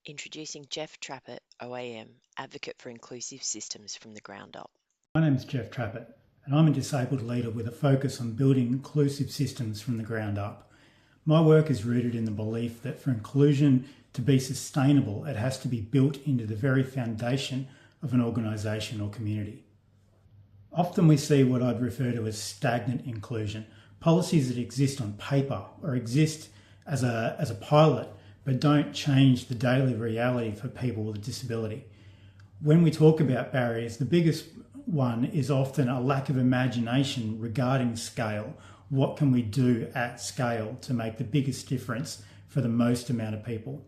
Introducing Geoff Trappett OAM, Advocate for Inclusive Systems from the Ground Up. My name is Geoff Trappett, and I'm a disabled leader with a focus on building inclusive systems from the ground up. My work is rooted in the belief that for inclusion to be sustainable, it has to be built into the very foundation of an organisation or community. Often we see what I'd refer to as stagnant inclusion, policies that exist on paper or exist as a pilot but don't change the daily reality for people with a disability. When we talk about barriers, the biggest one is often a lack of imagination regarding scale. What can we do at scale to make the biggest difference for the most amount of people?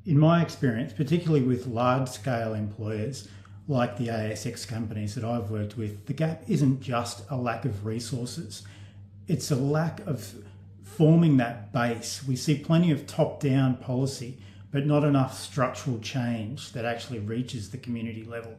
In my experience, particularly with large-scale employers like the ASX companies that I've worked with, the gap isn't just a lack of resources. It's a lack of forming that base. We see plenty of top-down policy, but not enough structural change that actually reaches the community level.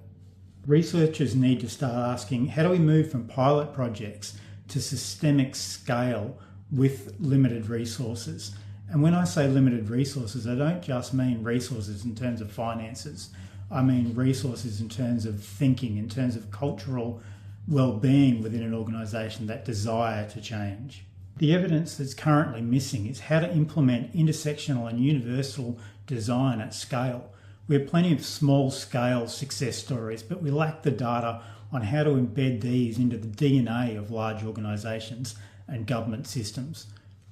Researchers need to start asking, how do we move from pilot projects to systemic scale with limited resources? And when I say limited resources, I don't just mean resources in terms of finances. I mean resources in terms of thinking, in terms of cultural well-being within an organisation, that desire to change. The evidence that's currently missing is how to implement intersectional and universal design at scale. We have plenty of small-scale success stories, but we lack the data on how to embed these into the DNA of large organisations and government systems.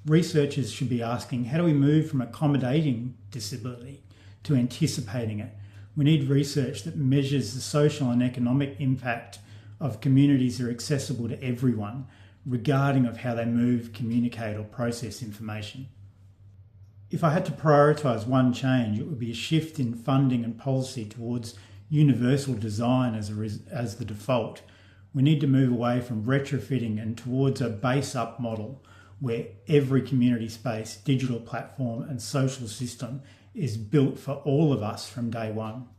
Researchers should be asking, how do we move from accommodating disability to anticipating it? We need research that measures the social and economic impact of communities that are accessible to everyone, regarding of how they move, communicate or process information. If I had to prioritise one change, it would be a shift in funding and policy towards universal design as the default. We need to move away from retrofitting and towards a base-up model where every community space, digital platform and social system is built for all of us from day one.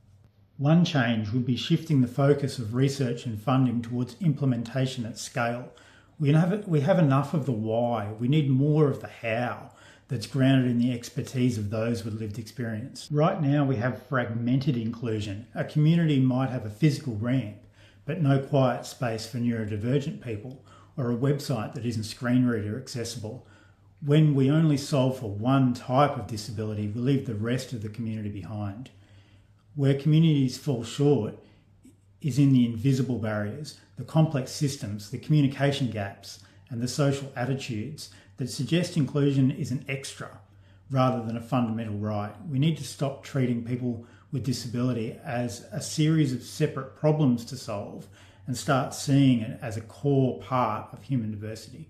One change would be shifting the focus of research and funding towards implementation at scale. We have enough of the why. We need more of the how that's grounded in the expertise of those with lived experience. Right now we have fragmented inclusion. A community might have a physical ramp, but no quiet space for neurodivergent people, or a website that isn't screen reader accessible. When we only solve for one type of disability, we leave the rest of the community behind. Where communities fall short is in the invisible barriers, the complex systems, the communication gaps, and the social attitudes that suggest inclusion is an extra rather than a fundamental right. We need to stop treating people with disability as a series of separate problems to solve and start seeing it as a core part of human diversity.